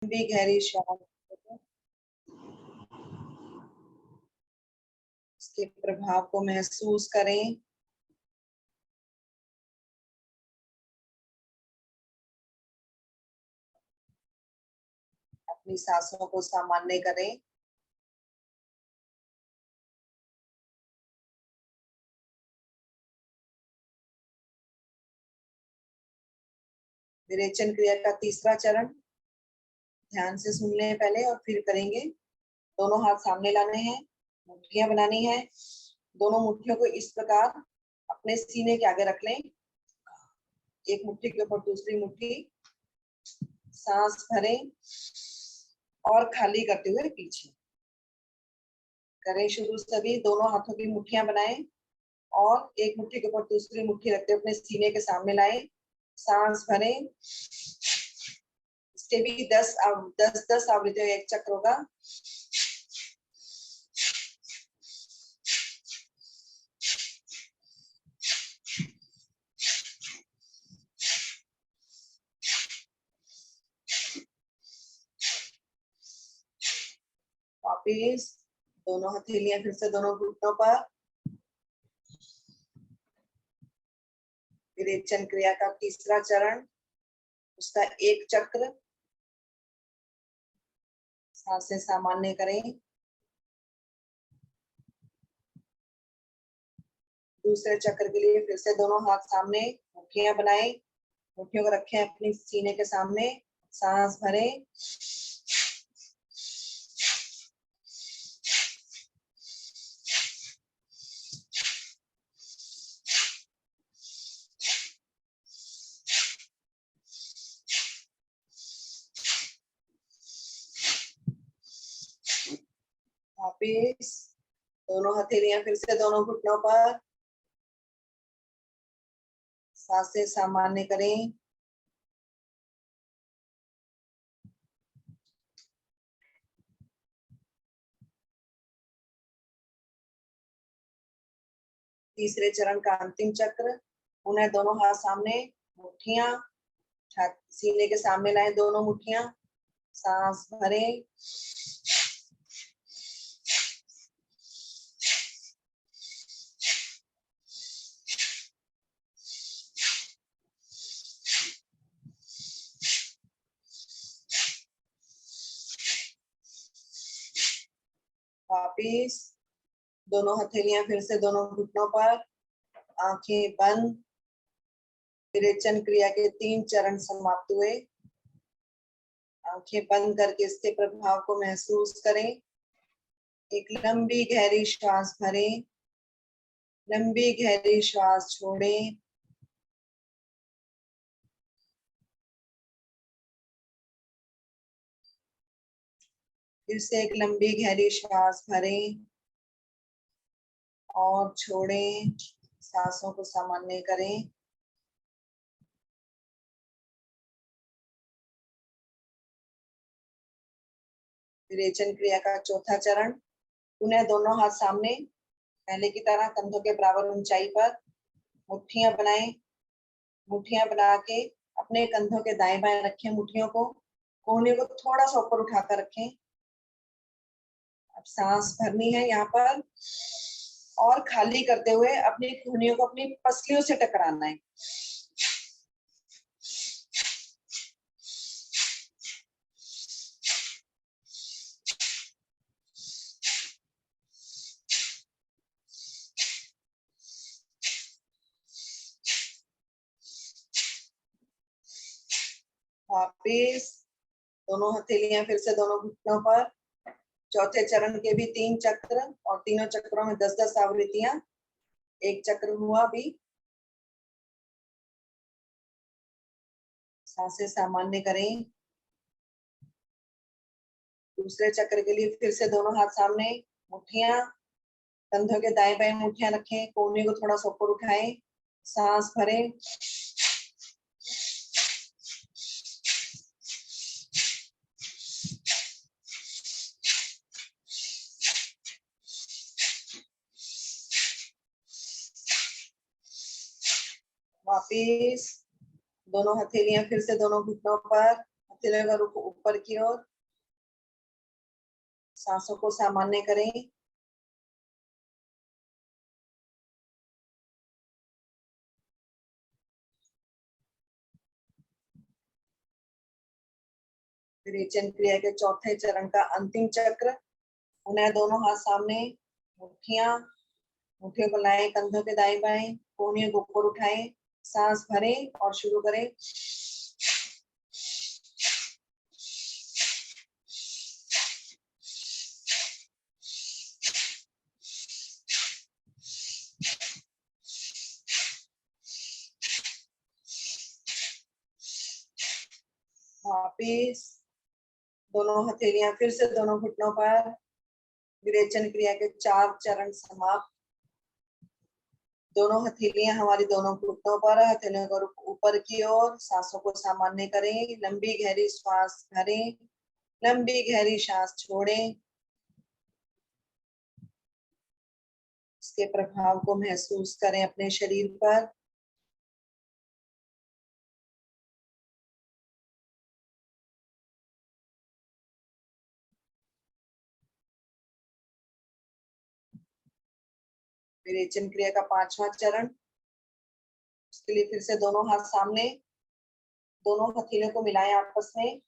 भी गहरी श्वास, इसके प्रभाव को महसूस करें। अपनी सांसों को सामान्य करें। विरेचन क्रिया का तीसरा चरण ध्यान से सुन लें पहले और फिर करेंगे। दोनों हाथ सामने लाने हैं, मुट्ठियां बनानी है। दोनों मुट्ठियों को इस प्रकार अपने सीने के आगे रख लें। एक मुट्ठी के ऊपर दूसरी मुट्ठी, सांस भरें और खाली करते हुए पीछे करें। शुरू सभी दोनों हाथों की मुट्ठियां बनाएं और एक मुट्ठी के ऊपर दूसरी मुट्ठी रखते हुए अपने सीने के सामने लाएं। सांस भरें। इसके भी 10 आवृत्तियों एक चक्र होगा। वापिस दोनों हथेलियां फिर से दोनों घुटनों पर। विरेचन क्रिया का तीसरा चरण, उसका एक चक्र। सांसें सामान्य करें। दूसरे चक्र के लिए फिर से दोनों हाथ सामने, मुट्ठियां बनाएं, मुट्ठियों को रखें अपनी सीने के सामने। सांस भरें। वापिस दोनों हथेलियां फिर से दोनों घुटनों पर। सांसें सामान्य करें। तीसरे चरण का अंतिम चक्र, उन्हें दोनों हाथ सामने, मुट्ठियां सीने के सामने लाएं, दोनों मुट्ठियां। सांस भरें। वापिस दोनों हथेलियां फिर से दोनों घुटनों पर, आंखें बंद। विरेचन क्रिया के 3 चरण समाप्त हुए। आंखें बंद करके इसके प्रभाव को महसूस करें। एक लंबी गहरी श्वास भरें, लंबी गहरी श्वास छोड़ें। फिर से एक लंबी गहरी श्वास भरें और छोड़ें। सांसों को सामान्य करें। विरेचन क्रिया का चौथा चरण, उन्हें दोनों हाथ सामने, पहले की तरह कंधों के बराबर ऊंचाई पर, मुट्ठियां बनाएं। मुट्ठियां बना के अपने कंधों के दाएं बाएं रखें। मुट्ठियों को, कोहनी को थोड़ा सा ऊपर उठाकर रखें। अब सांस भरनी है यहाँ पर और खाली करते हुए अपनी कोहनियों को अपनी पसलियों से टकराना है। वापिस दोनों हथेलियां फिर से दोनों घुटनों पर। चौथे चरण के भी 3 चक्र और तीनों चक्रों में 10-10 आवृत्तियां। एक चक्र हुआ भी। सांसें सामान्य करें। दूसरे चक्र के लिए फिर से दोनों हाथ सामने, मुट्ठियां कंधों के दाएं बाएं मुट्ठियां रखें, कोहनी को थोड़ा सा ऊपर उठाएं। सांस भरें। वापिस दोनों हथेलियां फिर से दोनों घुटनों पर, हथेलियों का रुख ऊपर की ओर, सांसों को सामान्य करें। विरेचन क्रिया के चौथे चरण का अंतिम चक्र। उन्हें दोनों हाथ सामने, मुट्ठियां, मुट्ठियों को लाएं कंधों के दाएं बाएं, कोहनियों को ऊपर उठाएं, सांस भरें और शुरू करें। वापिस दोनों हथेलियां फिर से दोनों घुटनों पर। विरेचन क्रिया के 4 चरण समाप्त। दोनों हथेलियां हमारी दोनों घुटनों पर, हथेलियों का रुख ऊपर की ओर, सांसों को सामान्य करें। लंबी गहरी श्वास भरें, लंबी गहरी सांस छोड़ें। इसके प्रभाव को महसूस करें अपने शरीर पर। विरेचन क्रिया का 5वां चरण। उसके लिए फिर से दोनों हाथ सामने, दोनों हथेलियों को मिलाएं आपस में,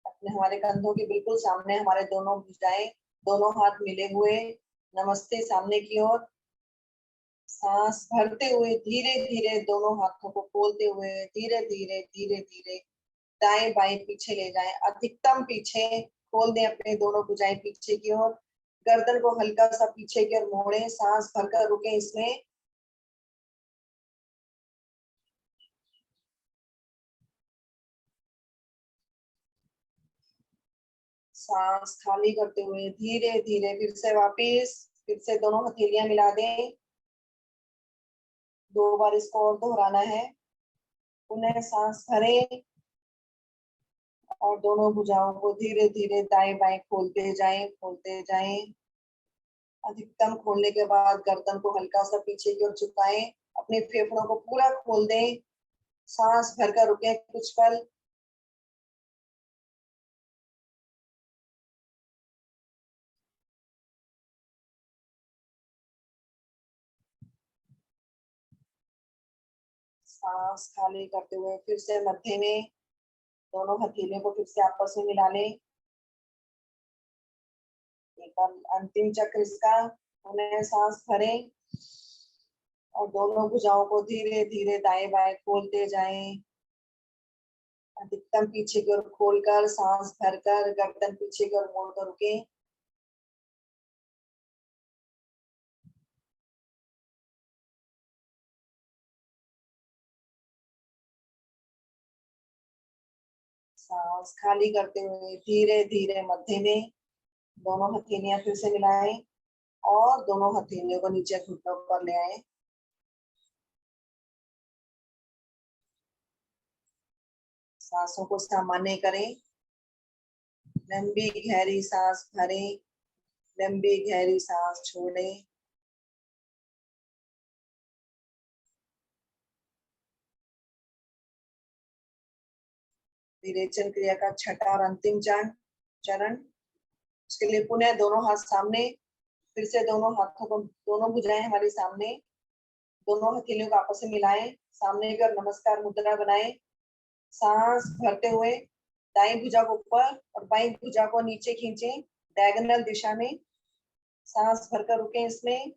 अपने हमारे कंधों के बिल्कुल सामने हमारे दोनों भुजाएं, दोनों हाथ मिले हुए, नमस्ते सामने की ओर। सांस भरते हुए धीरे धीरे दोनों हाथों को खोलते हुए धीरे धीरे धीरे धीरे दाएं बाएं पीछे ले जाएं, अधिकतम पीछे खोल दें अपने दोनों भुजाएं पीछे की ओर। गर्दन को हल्का सा पीछे की ओर मोड़ें, सांस भरकर रुकें इसमें। सांस खाली करते हुए धीरे धीरे फिर से वापिस, फिर से दोनों हथेलियां मिला दें। 2 बार इसको और दोहराना है। पुनः सांस भरें और दोनों भुजाओं को धीरे धीरे दाएं बाएं खोलते जाएं, खोलते जाएं। अधिकतम खोलने के बाद गर्दन को हल्का सा पीछे की ओर झुकाएं, अपने फेफड़ों को पूरा खोल दें, सांस भरकर रुकें कुछ पल। सांस खाली करते हुए फिर से मध्य में दोनों हथेलियों को फिर से आपस में मिला लें। एक बार अंतिम चक्र इसका। उन्हें सांस भरें और दोनों भुजाओं को धीरे धीरे दाएं बाएं खोलते जाएं, अधिकतम पीछे की ओर खोलकर सांस भरकर गर्दन पीछे की ओर मोड़कर रुकें। सांस खाली करते हुए धीरे धीरे मध्य में दोनों हथेलियां फिर से मिलाएं और दोनों हथेलियों को नीचे घुटनों पर ले आए। सांसों को सामान्य करें। लंबी गहरी सांस भरें, लंबी गहरी सांस छोड़ें। विरेचन क्रिया का 6वां और अंतिम चरण। उसके लिए पुनः दोनों हाथ सामने, फिर से दोनों हाथों को, दोनों भुजाएं हमारे सामने, दोनों हथेलियों को आपस में मिलाएं, सामने की ओर नमस्कार मुद्रा बनाएं। सांस भरते हुए दाईं भुजा को ऊपर और बाईं भुजा को नीचे खींचें, डायगोनल दिशा में। सांस भरकर रुकें इसमें।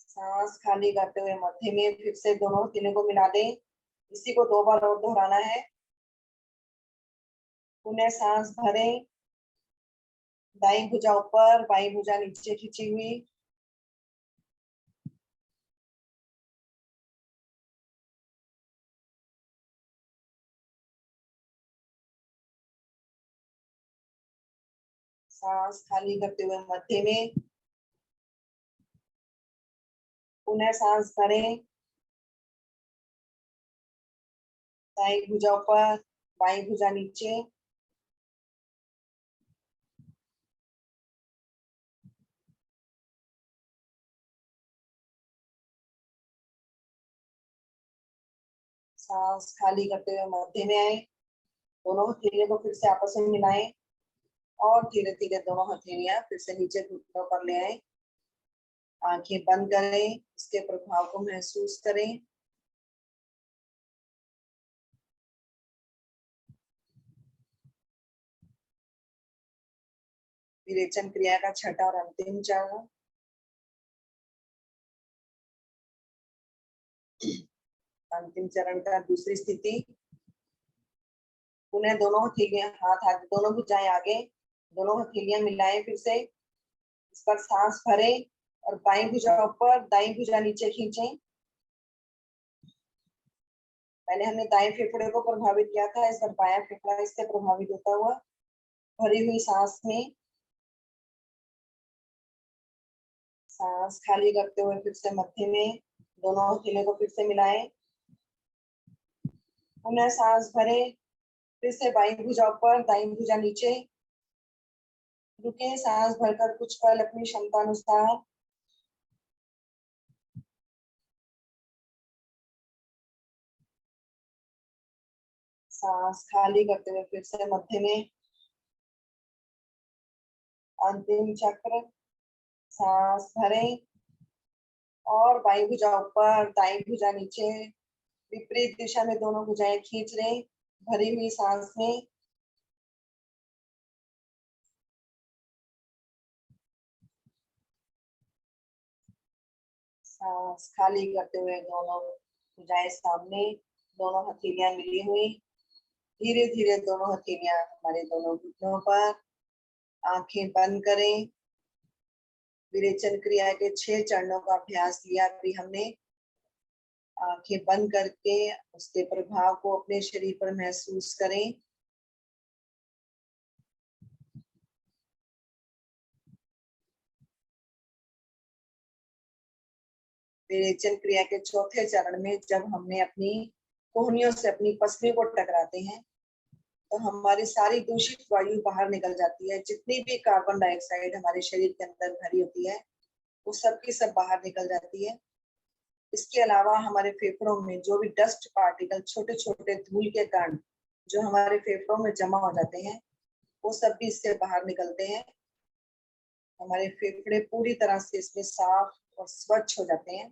सांस खाली करते हुए मध्य में फिर से दोनों हथेलियों को मिला दें। इसी को 2 बार और दोहराना है। पुनः सांस भरें, दाईं भुजा ऊपर, बाईं भुजा नीचे खींची हुई। सांस खाली करते हुए मध्य में पुनः सांस भरें, दाईं भुजा ऊपर, बाईं भुजा नीचे। सांस खाली करते हुए मध्य में आए, दोनों हथेलियों को फिर से आपस में मिलाएं और धीरे धीरे दोनों हथेलियां फिर से नीचे घुटनों पर ले आए। आंखें बंद करें, इसके प्रभाव को महसूस करें। विरेचन क्रिया का छठा और अंतिम चरण। अंतिम चरण का दूसरी स्थिति। पुनः दोनों हथेलियां हाथ आगे, दोनों भुजाएं आगे, दोनों हथेलियां मिलाएं फिर से। इस पर सांस भरें और बाईं भुजा ऊपर, दाईं भुजा नीचे खींचें। पहले हमने दाएं फेफड़े को प्रभावित किया था, इस बार बायां फेफड़ा इससे प्रभावित होता हुआ भरी हुई सांस में सांस खाली करते हुए फिर से मध्य में दोनों हथेलियों को फिर से मिलाएं। पुनः सांस भरें, फिर से बाईं भुजा ऊपर, दाईं भुजा नीचे। रुके सांस भरकर कुछ पल अपनी क्षमता अनुसार। सांस खाली करते हुए फिर से मध्य में अंतिम चक्र। सांस भरें और बाईं भुजा ऊपर, दाईं भुजा नीचे, विपरीत दिशा में दोनों भुजाएं खींच लें भरी हुई सांस में। सांस खाली करते हुए दोनों भुजाएं सामने, दोनों हथेलियां मिली हुई। धीरे धीरे दोनों हथेलियां हमारे दोनों घुटनों पर। आंखें बंद करें। विरेचन क्रिया के 6 चरणों का अभ्यास किया अभी हमने। आंखें बंद करके उसके प्रभाव को अपने शरीर पर महसूस करें। विरेचन क्रिया के चौथे चरण में जब हमने अपनी कोहनियों से अपनी पसली को टकराते हैं तो हमारी सारी दूषित वायु बाहर निकल जाती है। जितनी भी कार्बन डाइऑक्साइड हमारे शरीर के अंदर भरी होती है वो सब की सब बाहर निकल जाती है। इसके अलावा हमारे फेफड़ों में जो भी डस्ट पार्टिकल, छोटे छोटे धूल के कण जो हमारे फेफड़ों में जमा हो जाते हैं वो सब भी इससे बाहर निकलते हैं। हमारे फेफड़े पूरी तरह से इसमें साफ और स्वच्छ हो जाते हैं।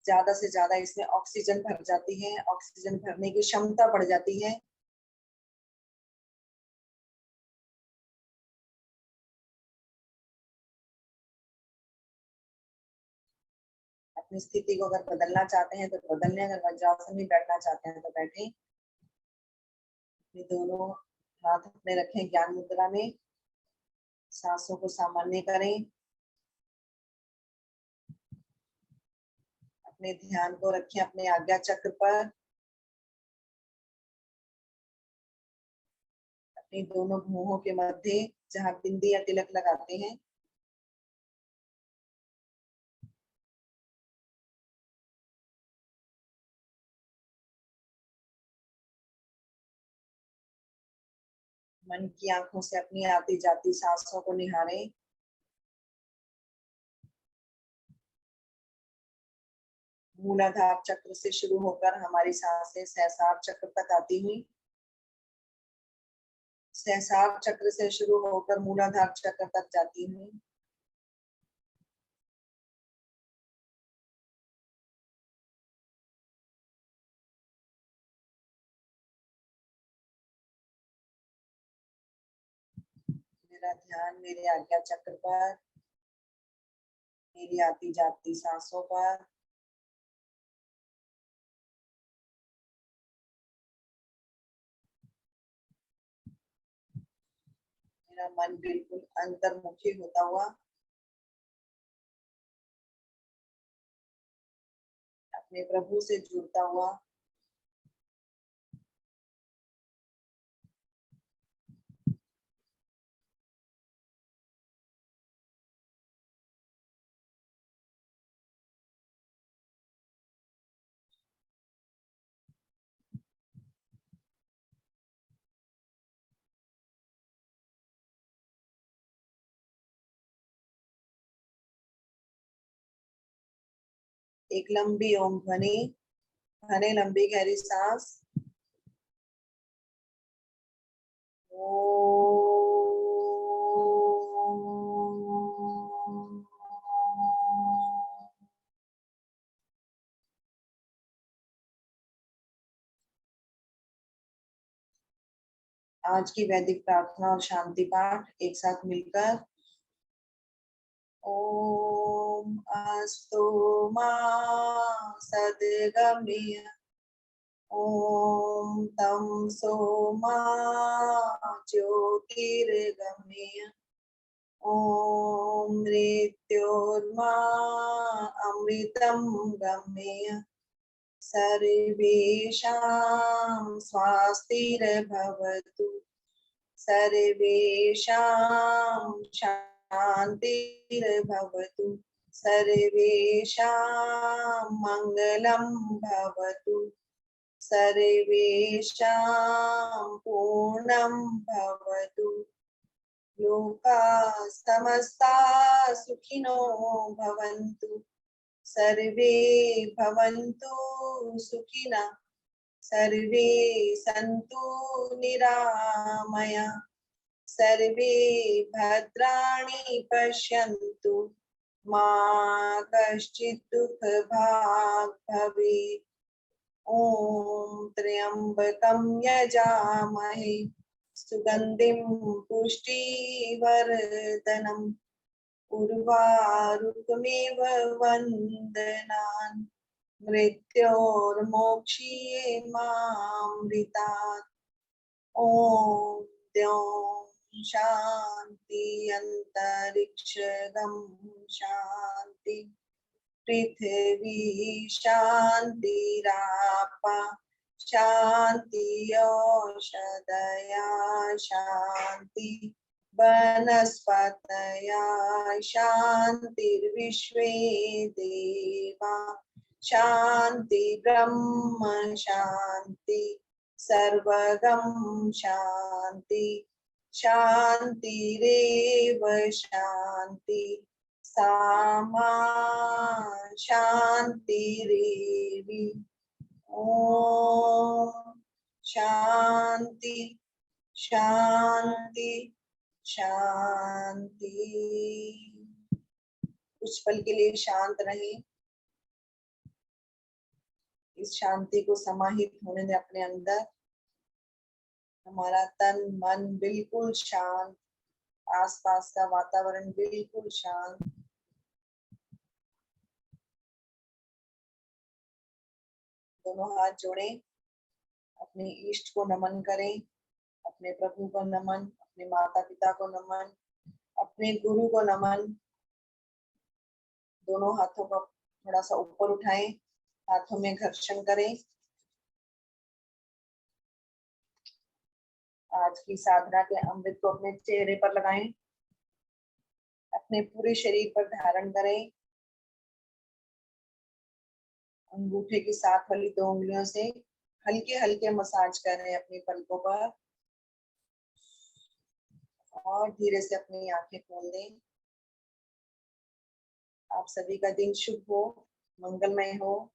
ज्यादा से ज्यादा इसमें ऑक्सीजन भर जाती है, ऑक्सीजन भरने की क्षमता बढ़ जाती है। अपनी स्थिति को अगर बदलना चाहते हैं तो बदलने, अगर वज्रासन में बैठना चाहते हैं तो बैठे। दोनों हाथ अपने रखें ज्ञान मुद्रा में। सांसों को सामान्य करें। अपने ध्यान को रखें अपने आज्ञा चक्र पर। अपनी दोनों भुवों के मध्य जहाँ बिंदी या तिलक लगाते हैं। मन की आंखों से अपनी आती जाती सांसों को निहारें। मूलाधार चक्र से शुरू होकर हमारी सांसें सहस्रार चक्र तक आती हुई, सहस्रार चक्र से शुरू होकर मूलाधार चक्र तक जाती हुई, मेरा ध्यान मेरे आज्ञा चक्र पर, मेरी आती जाती सांसों पर। मेरा मन बिल्कुल अंतर्मुखी होता हुआ अपने प्रभु से जुड़ता हुआ एक लंबी ओम ध्वनि घने लंबी गहरी सांस। आज की वैदिक प्रार्थना और शांति पाठ एक साथ मिलकर। ओम अस्तु मा सद्गमय। ओम तमसो मा ज्योतिर्गमय। ओम मृत्योर्मा अमृतं गमय। सर्वेषां स्वास्तिर्भवतु। सर्वेषां शान्तिर्भवतु। सर्वेषां मङ्गलं भवतु। सर्वेषां पूर्णं भवतु। लोकाः समस्ताः सुखिनो भवन्तु। सर्वे भवन्तु सुखिनः। सर्वे सन्तु निरामया। सर्वे भद्राणि पश्यन्तु। मा कश्चित् दुःखभाग् भवेत्। ॐ त्र्यम्बकं यजामहे सुगन्धिं पुष्टिवर्धनम् उर्वारुकमेव वन्दनान् मृत्योर्मोक्षीये मामृतात्। ॐ द्यौं शान्ति अन्तरिक्षगं शान्ति पृथिवी शान्तिरापा शान्ति औषधया शान्ति वनस्पतया शान्तिर्विश्वे देवा शान्ति ब्रह्म शान्ति सर्वगं शान्ति शान्तिरेव शान्ति सामा शान्तिरेवि। ओम शांति शांति शांति। कुछ पल के लिए शांत रहें। इस शांति को समाहित होने दें अपने अंदर। हमारा तन मन बिल्कुल शांत, आसपास का वातावरण बिल्कुल शांत। दोनों हाथ जोड़ें, अपने इष्ट को नमन करें, अपने प्रभु को नमन, अपने माता पिता को नमन, अपने गुरु को नमन। दोनों हाथों को थोड़ा सा ऊपर उठाएं, हाथों में घर्षण करें। आज की साधना के अमृत को अपने चेहरे पर लगाएं, अपने पूरे शरीर पर धारण करें। अंगूठे की साथ वाली 2 उंगलियों से हल्के हल्के मसाज करें अपनी पलकों पर और धीरे से अपनी आंखें खोल दें। आप सभी का दिन शुभ हो, मंगलमय हो।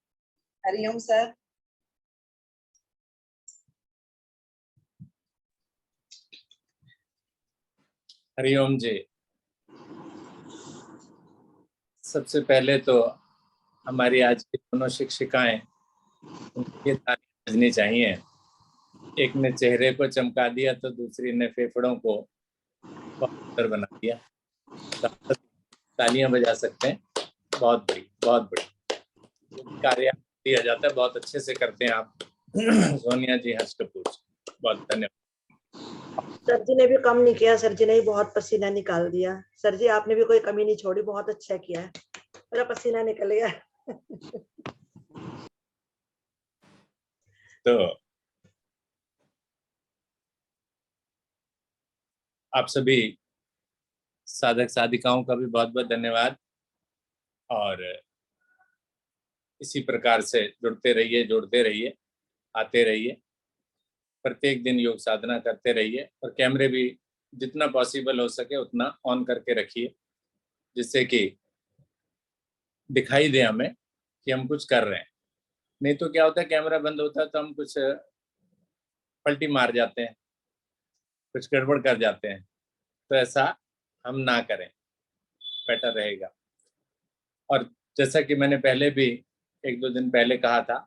हरिओम सर। हरिओम जी। सबसे पहले तो हमारी आज की दोनों शिक्षिकाएं, उनकी तारीफ बजनी चाहिए। एक ने चेहरे को चमका दिया तो दूसरी ने फेफड़ों को बहुत सुंदर बना दिया। तालियां बजा सकते हैं। बहुत बड़ी, बहुत बड़ी कार्य दिया जाता है, बहुत अच्छे से करते हैं आप सोनिया जी हर्ष कपूर। बहुत धन्यवाद। सर जी ने भी कम नहीं किया, सर जी ने भी बहुत पसीना निकाल दिया। सर जी आपने भी कोई कमी नहीं छोड़ी, बहुत अच्छा किया है। मेरा पसीना निकल गया। तो आप सभी साधक साधिकाओं का भी बहुत बहुत धन्यवाद और इसी प्रकार से जुड़ते रहिए, जोड़ते रहिए, आते रहिए, प्रत्येक दिन योग साधना करते रहिए और कैमरे भी जितना पॉसिबल हो सके उतना ऑन करके रखिए, जिससे कि दिखाई दे हमें कि हम कुछ कर रहे हैं। नहीं तो क्या होता है, कैमरा बंद होता है तो हम कुछ पलटी मार जाते हैं, कुछ गड़बड़ कर जाते हैं, तो ऐसा हम ना करें, बेटर रहेगा। और जैसा कि मैंने पहले भी 1-2 दिन पहले कहा था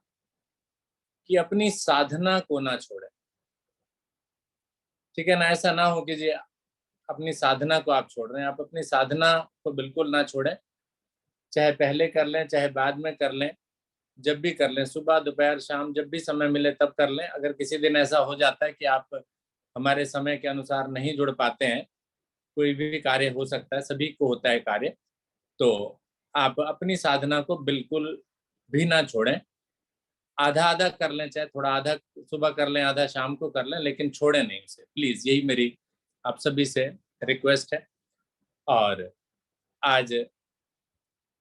कि अपनी साधना को ना छोड़ें, ठीक है ना। ऐसा ना हो कि जी अपनी साधना को आप छोड़ रहे हैं, आप अपनी साधना को बिल्कुल ना छोड़ें, चाहे पहले कर लें चाहे बाद में कर लें, जब भी कर लें, सुबह दोपहर शाम जब भी समय मिले तब कर लें। अगर किसी दिन ऐसा हो जाता है कि आप हमारे समय के अनुसार नहीं जुड़ पाते हैं, कोई भी कार्य हो सकता है, सभी को होता है कार्य, तो आप अपनी साधना को बिल्कुल भी ना छोड़ें। आधा आधा कर लें, चाहे थोड़ा आधा सुबह कर लें आधा शाम को कर लें, लेकिन छोड़ें नहीं उसे प्लीज, यही मेरी आप सभी से रिक्वेस्ट है। और आज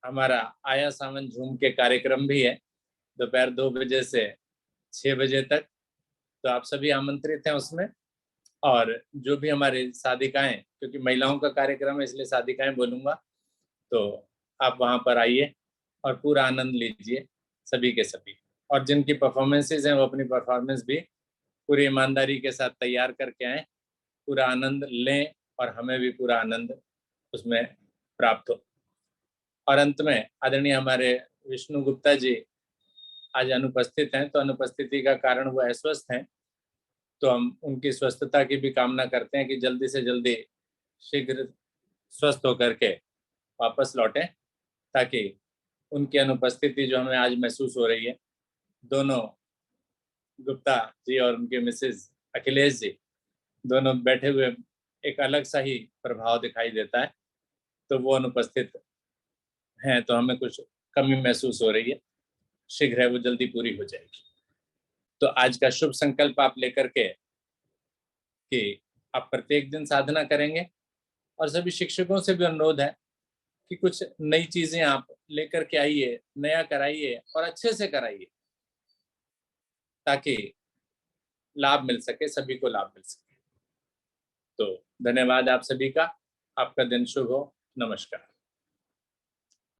हमारा आया सावन झूम के कार्यक्रम भी है दोपहर 2 बजे से 6 बजे तक, तो आप सभी आमंत्रित हैं उसमें। और जो भी हमारी साधिकाएं, क्योंकि महिलाओं का कार्यक्रम है इसलिए साधिकाएं बोलूंगा, तो आप वहां पर आइए और पूरा आनंद लीजिए सभी के सभी। और जिनकी परफॉर्मेंसेज हैं वो अपनी परफॉर्मेंस भी पूरी ईमानदारी के साथ तैयार करके आएँ, पूरा आनंद लें और हमें भी पूरा आनंद उसमें प्राप्त हो। और अंत में आदरणीय हमारे विष्णु गुप्ता जी आज अनुपस्थित हैं, तो अनुपस्थिति का कारण वो अस्वस्थ हैं, तो हम उनकी स्वस्थता की भी कामना करते हैं कि जल्दी से जल्दी शीघ्र स्वस्थ होकर के वापस लौटें, ताकि उनकी अनुपस्थिति जो हमें आज महसूस हो रही है, दोनों गुप्ता जी और उनके मिसेज अखिलेश जी दोनों बैठे हुए एक अलग सा ही प्रभाव दिखाई देता है, तो वो अनुपस्थित हैं, तो हमें कुछ कमी महसूस हो रही है, शीघ्र है वो जल्दी पूरी हो जाएगी। तो आज का शुभ संकल्प आप लेकर के कि आप प्रत्येक दिन साधना करेंगे, और सभी शिक्षकों से भी अनुरोध है कि कुछ नई चीजें आप लेकर के आइए, नया कराइए और अच्छे से कराइए, ताकि लाभ मिल सके, सभी को लाभ मिल सके। तो धन्यवाद आप सभी का, आपका दिन शुभ हो, नमस्कार।